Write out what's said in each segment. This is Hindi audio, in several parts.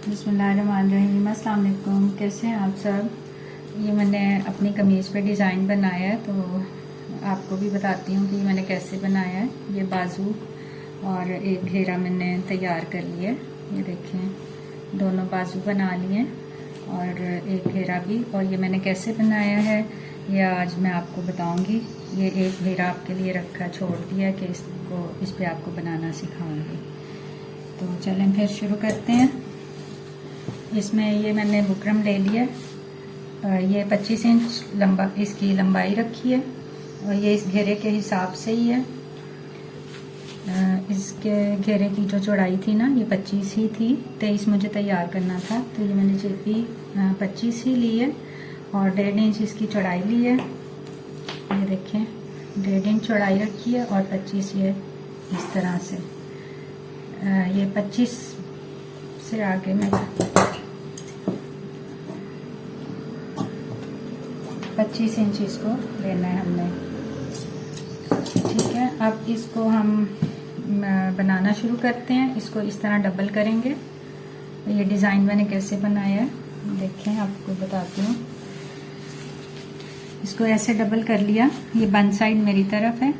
बिस्मिल्लाहिर्रहमानिर्रहीम। अस्सलाम वालेकुम। कैसे हैं आप सब। ये मैंने अपनी कमीज़ पे डिज़ाइन बनाया है, तो आपको भी बताती हूँ कि मैंने कैसे बनाया है। ये बाजू और एक घेरा मैंने तैयार कर लिया है। ये देखें, दोनों बाजू बना लिए और एक घेरा भी। और ये मैंने कैसे बनाया है ये आज मैं आपको बताऊँगी। ये एक घेरा आपके लिए रखा छोड़ दिया कि इस पे आपको बनाना सिखाऊंगी। तो चलें फिर शुरू करते हैं। इसमें ये मैंने बुकरम ले लिया, ये 25 इंच लंबा इसकी लंबाई रखी है और ये इस घेरे के हिसाब से ही है। इसके घेरे की जो चौड़ाई थी ना, ये 25 ही थी। 23 मुझे तैयार करना था, तो ये मैंने जेपी 25 ही ली है और 1.5 इंच इसकी चौड़ाई ली है। ये देखें, 1.5 इंच चौड़ाई रखी है और 25 ये इस तरह से। ये 25 से आगे मैं 25 इंच इसको लेना है हमने। ठीक है, अब इसको हम बनाना शुरू करते हैं। इसको इस तरह डबल करेंगे। ये डिज़ाइन मैंने कैसे बनाया है देखें, आपको बताती हूँ। इसको ऐसे डबल कर लिया। ये बंद साइड मेरी तरफ है।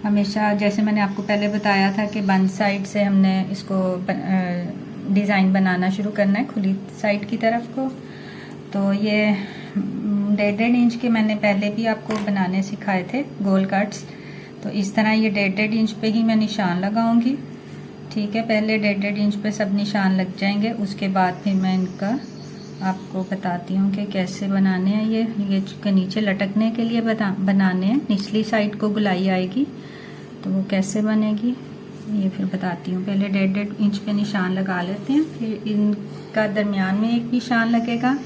हमेशा जैसे मैंने आपको पहले बताया था कि बंद साइड से हमने इसको डिज़ाइन बनाना शुरू करना है, खुली साइड की तरफ को। तो ये 1.5 इंच के मैंने पहले भी आपको बनाने सिखाए थे गोल कट्स। तो इस तरह ये 1.5 इंच पे ही मैं निशान लगाऊंगी। ठीक है, पहले 1.5 इंच पे सब निशान लग जाएंगे, उसके बाद फिर मैं इनका आपको बताती हूँ कि कैसे बनाने हैं। ये के नीचे लटकने के लिए बनाने हैं। निचली साइड को गुलाई आएगी, तो वो कैसे बनेगी ये फिर बताती हूँ। पहले 1.5 इंच पे निशान लगा लेते हैं, फिर इनका दरमियान में एक निशान लगेगा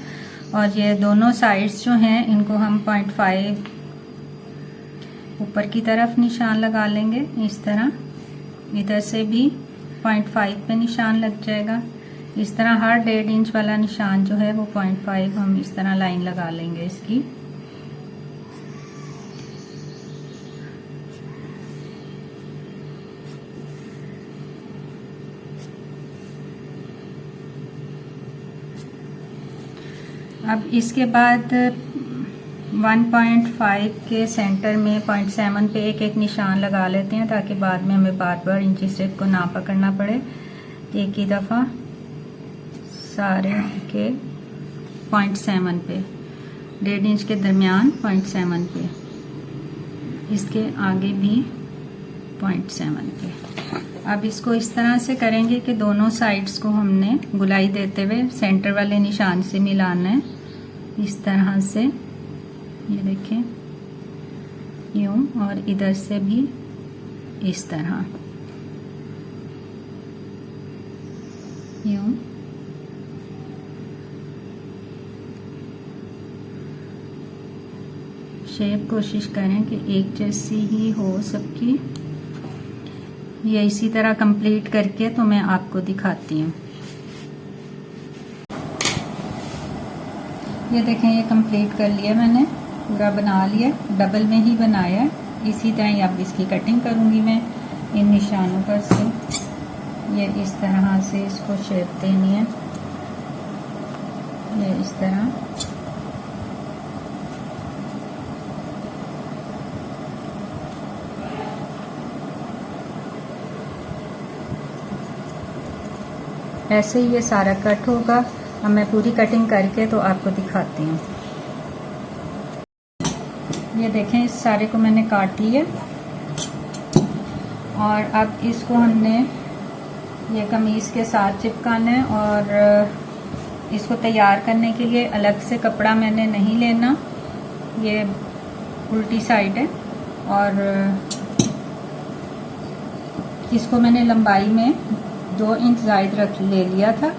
और ये दोनों साइड्स जो हैं इनको हम 0.5 ऊपर की तरफ निशान लगा लेंगे। इस तरह इधर से भी 0.5 पे निशान लग जाएगा। इस तरह हर 1.5 इंच वाला निशान जो है वो 0.5 हम इस तरह लाइन लगा लेंगे इसकी। अब इसके बाद 1.5 के सेंटर में 0.7 पे एक एक निशान लगा लेते हैं, ताकि बाद में हमें बार बार इंची स्टेप को ना पकड़ना पड़े। एक ही दफ़ा सारे के 0.7 पे, 1.5 इंच के दरमियान 0.7 पे, इसके आगे भी 0.7 पे। अब इसको इस तरह से करेंगे कि दोनों साइड्स को हमने गुलाई देते हुए सेंटर वाले निशान से मिलाना है। इस तरह से ये देखें, यूं, और इधर से भी इस तरह यूं। शेप कोशिश करें कि एक जैसी ही हो सबकी। ये इसी तरह कंप्लीट करके तो मैं आपको दिखाती हूँ। ये देखें, ये कंप्लीट कर लिया मैंने, पूरा बना लिया। डबल में ही बनाया है। इसी तरह अब इसकी कटिंग करूँगी मैं इन निशानों पर से। ये इस तरह से इसको शेप देनी है, ये इस तरह। ऐसे ही ये सारा कट होगा। अब मैं पूरी कटिंग करके तो आपको दिखाती हूँ। ये देखें, इस सारे को मैंने काट लिया और अब इसको हमने ये कमीज़ के साथ चिपकाना है। और इसको तैयार करने के लिए अलग से कपड़ा मैंने नहीं लेना, ये उल्टी साइड है। और इसको मैंने लंबाई में 2 इंच ज़ायद ले लिया था।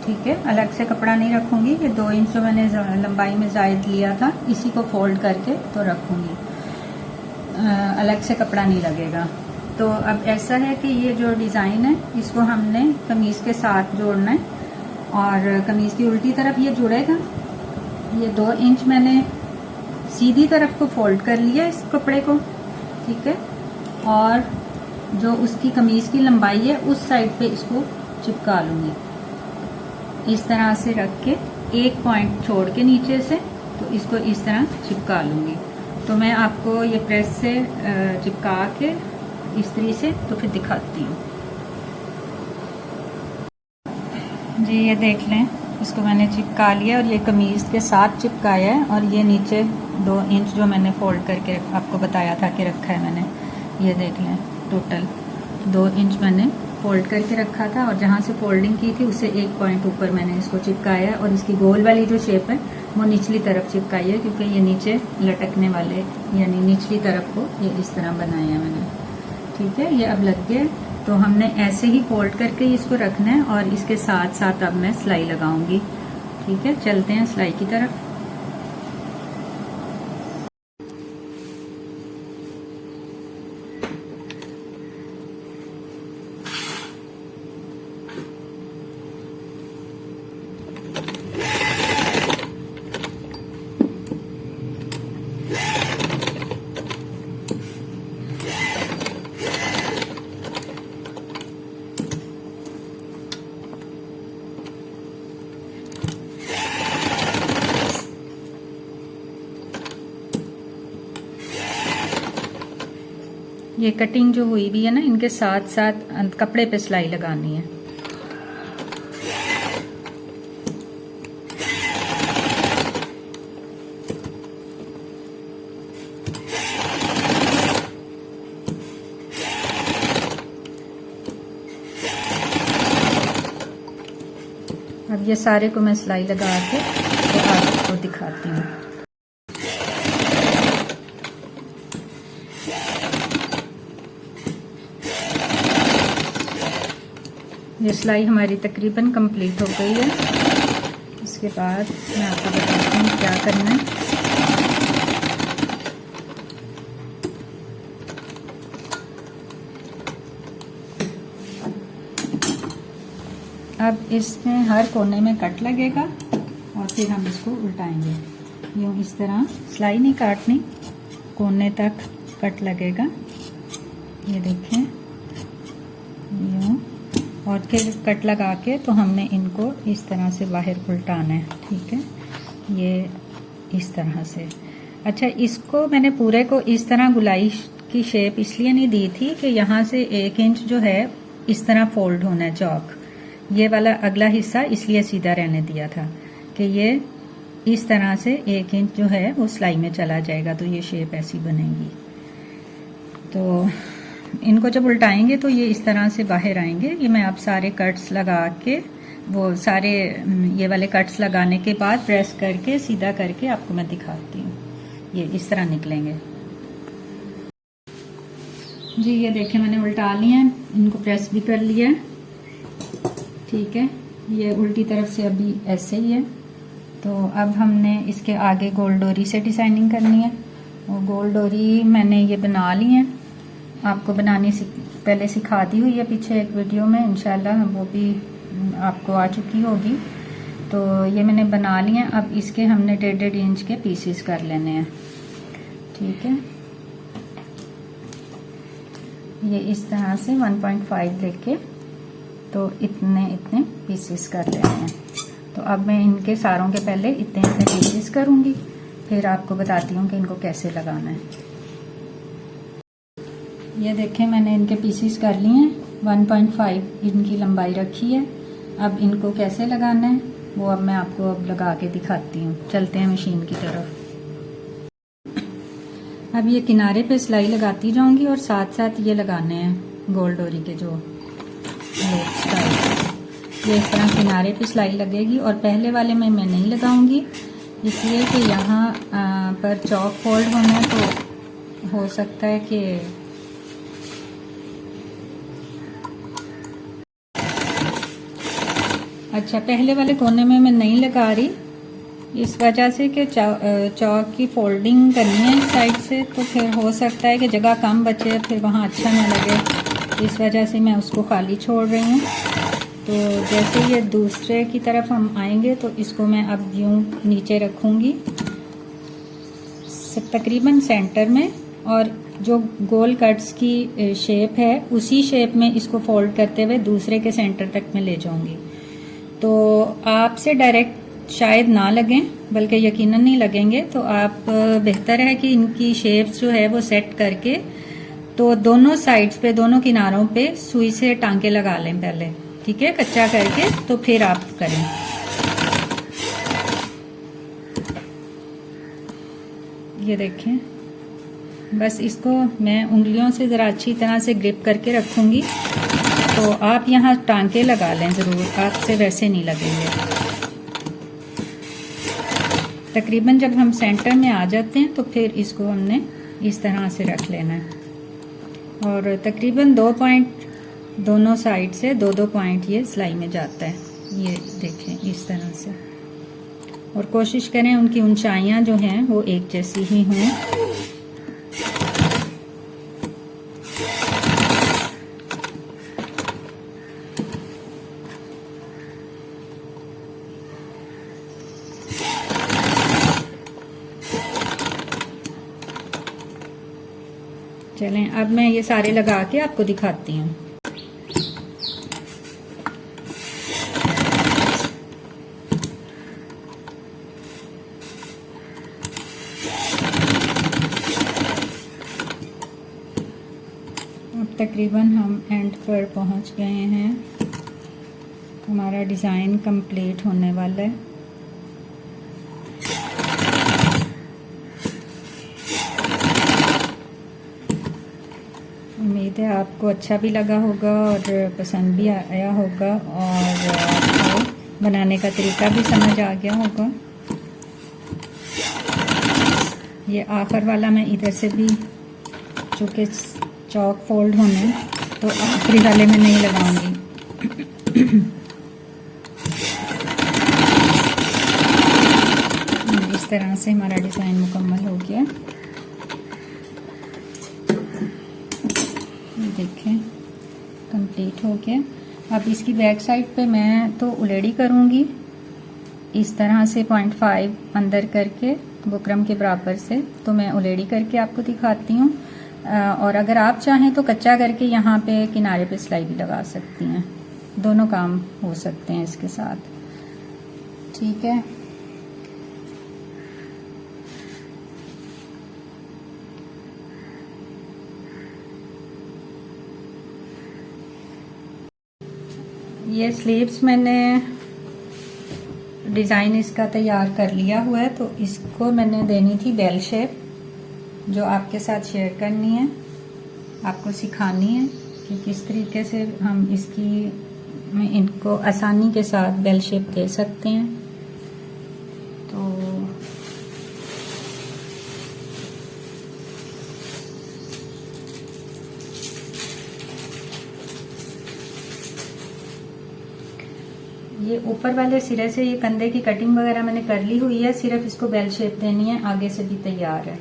ठीक है, अलग से कपड़ा नहीं रखूँगी। ये 2 इंच जो मैंने लंबाई में ज़ायद लिया था, इसी को फोल्ड करके तो रखूँगी, अलग से कपड़ा नहीं लगेगा। तो अब ऐसा है कि ये जो डिज़ाइन है इसको हमने कमीज़ के साथ जोड़ना है और कमीज़ की उल्टी तरफ ये जुड़ेगा। ये 2 इंच मैंने सीधी तरफ को फोल्ड कर लिया इस कपड़े को। ठीक है, और जो उसकी कमीज़ की लंबाई है उस साइड पे इसको चिपका लूँगी। इस तरह से रख के एक पॉइंट छोड़ के नीचे से तो इसको इस तरह चिपका लूँगी। तो मैं आपको ये प्रेस से चिपका के इस्त्री से तो फिर दिखाती हूँ। जी ये देख लें, इसको मैंने चिपका लिया और ये कमीज़ के साथ चिपकाया है। और ये नीचे 2 इंच जो मैंने फोल्ड करके आपको बताया था कि रखा है मैंने, ये देख लें टोटल 2 इंच मैंने फोल्ड करके रखा था। और जहाँ से फोल्डिंग की थी उससे एक पॉइंट ऊपर मैंने इसको चिपकाया। और इसकी गोल वाली जो शेप है वो निचली तरफ चिपकाई है, क्योंकि ये नीचे लटकने वाले यानी निचली तरफ को ये इस तरह बनाया है मैंने। ठीक है, ये अब लग गया। तो हमने ऐसे ही फोल्ड करके इसको रखना है और इसके साथ साथ अब मैं सिलाई लगाऊंगी। ठीक है, चलते हैं सिलाई की तरफ। ये कटिंग जो हुई भी है ना, इनके साथ साथ कपड़े पे सिलाई लगानी है। अब ये सारे को मैं सिलाई लगा के तो आपको दिखाती हूँ। ये सिलाई हमारी तकरीबन कंप्लीट हो गई है। इसके बाद मैं आपको बताती हूँ क्या करना है। अब इसमें हर कोने में कट लगेगा और फिर हम इसको उल्टाएंगे। यूँ इस तरह सिलाई नहीं काटनी, कोने तक कट लगेगा। ये देखें, यूँ। और फिर कट लगा के तो हमने इनको इस तरह से बाहर उल्टाना है। ठीक है, ये इस तरह से। अच्छा, इसको मैंने पूरे को इस तरह गुलाई की शेप इसलिए नहीं दी थी कि यहाँ से 1 इंच जो है इस तरह फोल्ड होना है चौक। ये वाला अगला हिस्सा इसलिए सीधा रहने दिया था कि ये इस तरह से 1 इंच जो है वो सिलाई में चला जाएगा, तो ये शेप ऐसी बनेगी। तो इनको जब उल्टाएंगे तो ये इस तरह से बाहर आएंगे। ये मैं आप सारे कट्स लगा के, वो सारे ये वाले कट्स लगाने के बाद प्रेस करके सीधा करके आपको मैं दिखाती हूँ। ये इस तरह निकलेंगे। जी ये देखें, मैंने उल्टा लिए हैं, इनको प्रेस भी कर लिया है। ठीक है, ये उल्टी तरफ से अभी ऐसे ही है। तो अब हमने इसके आगे गोल डोरी से डिजाइनिंग करनी है। और गोल डोरी मैंने ये बना ली है, आपको बनानी पहले सिखा दी हुई है पीछे एक वीडियो में, इंशाल्लाह वो भी आपको आ चुकी होगी। तो ये मैंने बना लिए हैं। अब इसके हमने 1.5 इंच के पीसेस कर लेने हैं। ठीक है, ये इस तरह से 1.5 लेके तो इतने इतने पीसेस कर लेने हैं। तो अब मैं इनके सारों के पहले इतने इतने पीसेस करूँगी, फिर आपको बताती हूँ कि इनको कैसे लगाना है। ये देखें, मैंने इनके पीसेस कर लिए हैं। 1.5 इनकी लंबाई रखी है। अब इनको कैसे लगाना है वो अब मैं आपको अब लगा के दिखाती हूँ। चलते हैं मशीन की तरफ। अब ये किनारे पे सिलाई लगाती जाऊंगी और साथ साथ ये लगाने हैं गोल डोरी के जो स्टाइल। ये इस तरह किनारे पे सिलाई लगेगी और पहले वाले में मैं नहीं लगाऊंगी, इसलिए कि यहाँ पर चौक फोल्ड होना है, तो हो सकता है कि अच्छा पहले वाले कोने में मैं नहीं लगा रही, इस वजह से कि चौक की फोल्डिंग करनी है साइड से, तो फिर हो सकता है कि जगह कम बचे, फिर वहाँ अच्छा ना लगे। इस वजह से मैं उसको खाली छोड़ रही हूँ। तो जैसे ये दूसरे की तरफ हम आएंगे तो इसको मैं अब यूँ नीचे रखूँगी तकरीबन सेंटर में, और जो गोल कट्स की शेप है उसी शेप में इसको फोल्ड करते हुए दूसरे के सेंटर तक मैं ले जाऊँगी। तो आपसे डायरेक्ट शायद ना लगें, बल्कि यकीनन नहीं लगेंगे। तो आप बेहतर है कि इनकी शेप्स जो है वो सेट करके तो दोनों साइड्स पे, दोनों किनारों पे सुई से टांके लगा लें पहले, ठीक है, कच्चा करके, तो फिर आप करें। ये देखें, बस इसको मैं उंगलियों से ज़रा अच्छी तरह से ग्रिप करके रखूँगी। तो आप यहाँ टांके लगा लें ज़रूर, आपसे वैसे नहीं लगेंगे। तकरीबन जब हम सेंटर में आ जाते हैं तो फिर इसको हमने इस तरह से रख लेना है। और तकरीबन 2 पॉइंट दोनों साइड से 2-2 पॉइंट ये सिलाई में जाता है। ये देखें इस तरह से। और कोशिश करें उनकी ऊंचाइयां जो हैं वो एक जैसी ही हों। चलें, अब मैं ये सारे लगा के आपको दिखाती हूँ। अब तकरीबन हम एंड पर पहुँच गए हैं। हमारा डिज़ाइन कंप्लीट होने वाला है। उम्मीद है आपको अच्छा भी लगा होगा और पसंद भी आया होगा, और आपको बनाने का तरीका भी समझ आ गया होगा। ये आखिर वाला मैं इधर से भी, चूँकि चौक फोल्ड होने, तो आखिरी वाले में नहीं लगाऊंगी। इस तरह से हमारा डिज़ाइन मुकम्मल हो गया। देखें, कंप्लीट हो गया। अब इसकी बैक साइड पे मैं तो उलेड़ी करूँगी इस तरह से 0.5 अंदर करके बुकरम के बराबर से। तो मैं उलेड़ी करके आपको दिखाती हूँ। और अगर आप चाहें तो कच्चा करके यहाँ पे किनारे पे सिलाई भी लगा सकती हैं। दोनों काम हो सकते हैं इसके साथ, ठीक है। ये स्लीव्स मैंने डिज़ाइन इसका तैयार कर लिया हुआ है। तो इसको मैंने देनी थी बेल शेप, जो आपके साथ शेयर करनी है, आपको सिखानी है कि किस तरीके से हम इनको आसानी के साथ बेल शेप दे सकते हैं। तो ये ऊपर वाले सिरे से ये कंधे की कटिंग वगैरह मैंने कर ली हुई है, सिर्फ इसको बेल शेप देनी है। आगे से भी तैयार है।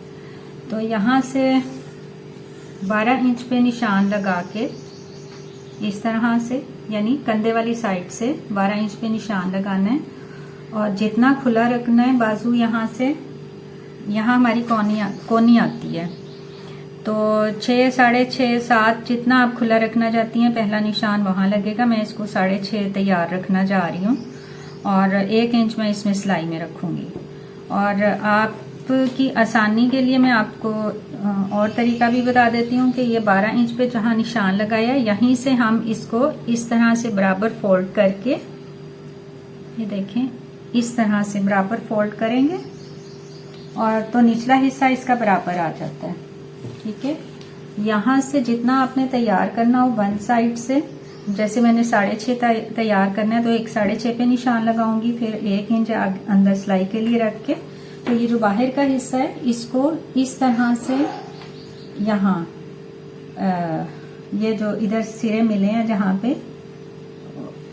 तो यहाँ से 12 इंच पे निशान लगा के इस तरह से, यानी कंधे वाली साइड से 12 इंच पे निशान लगाना है। और जितना खुला रखना है बाजू, यहाँ से यहाँ हमारी कोनी आती है। तो 6, 6.5, 7 जितना आप खुला रखना चाहती हैं, पहला निशान वहां लगेगा। मैं इसको 6.5 तैयार रखना जा रही हूँ। और 1 इंच मैं इसमें सिलाई में रखूंगी। और आपकी आसानी के लिए मैं आपको और तरीका भी बता देती हूँ कि ये 12 इंच पे जहाँ निशान लगाया है, यहीं से हम इसको इस तरह से बराबर फोल्ड करके, ये देखें, इस तरह से बराबर फोल्ड करेंगे और तो निचला हिस्सा इसका बराबर आ जाता है, ठीक है। यहाँ से जितना आपने तैयार करना हो वन साइड से, जैसे मैंने 6.5 तैयार करना है तो एक 6.5 पे निशान लगाऊंगी, फिर 1 इंच अंदर सिलाई के लिए रख के, तो ये जो बाहर का हिस्सा है इसको इस तरह से यहाँ ये जो इधर सिरे मिले हैं जहाँ पे,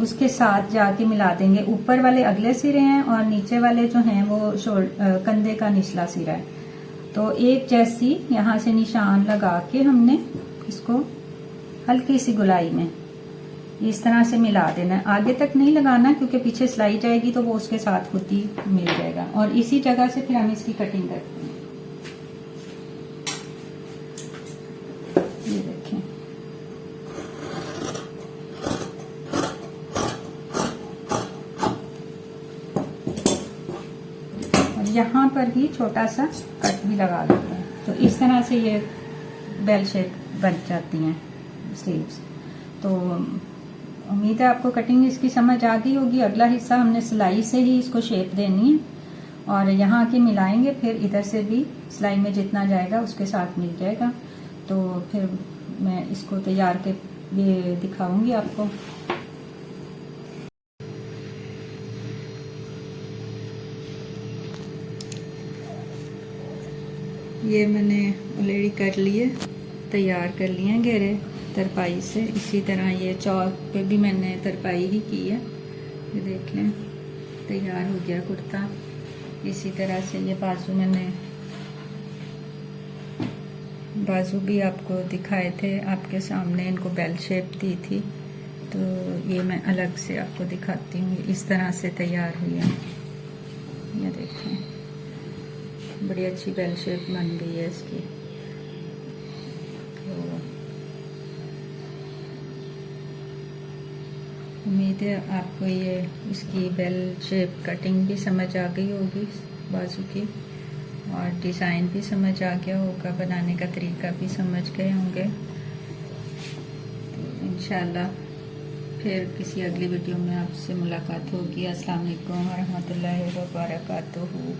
उसके साथ जाके मिला देंगे। ऊपर वाले अगले सिरे हैं और नीचे वाले जो हैं वो कंधे का निचला सिरा है। तो एक जैसी यहाँ से निशान लगा के हमने इसको हल्की सी गुलाई में इस तरह से मिला देना है। आगे तक नहीं लगाना क्योंकि पीछे सिलाई जाएगी तो वो उसके साथ खुद ही मिल जाएगा। और इसी जगह से फिर हम इसकी कटिंग करते हैं। ये देखें, यहाँ पर ही छोटा सा कट भी लगा देते हैं। तो इस तरह से ये बेल शेप बन जाती हैं स्लीव्स। तो उम्मीद है आपको कटिंग इसकी समझ आ गई होगी। अगला हिस्सा हमने सिलाई से ही इसको शेप देनी है और यहाँ आके मिलाएंगे, फिर इधर से भी सिलाई में जितना जाएगा उसके साथ मिल जाएगा। तो फिर मैं इसको तैयार के ये दिखाऊंगी आपको। ये मैंने ऑलरेडी कर लिए, तैयार कर लिए हैं घेरे तरपाई से। इसी तरह ये चौक पे भी मैंने तरपाई ही की है। ये देख लें, तैयार हो गया कुर्ता। इसी तरह से ये बाजू भी आपको दिखाए थे, आपके सामने इनको बेल शेप दी थी। तो ये मैं अलग से आपको दिखाती हूँ। इस तरह से तैयार हुई है। ये देखें, बड़ी अच्छी बेल शेप बन गई है इसकी। तो उम्मीद है आपको ये इसकी बेल शेप कटिंग भी समझ आ गई होगी बाजू की, और डिज़ाइन भी समझ आ गया होगा, बनाने का तरीका भी समझ गए होंगे। तो इंशाल्लाह फिर किसी अगली वीडियो में आपसे मुलाकात होगी। अस्सलाम वालेकुम व रहमतुल्लाहि व बरकातुहू।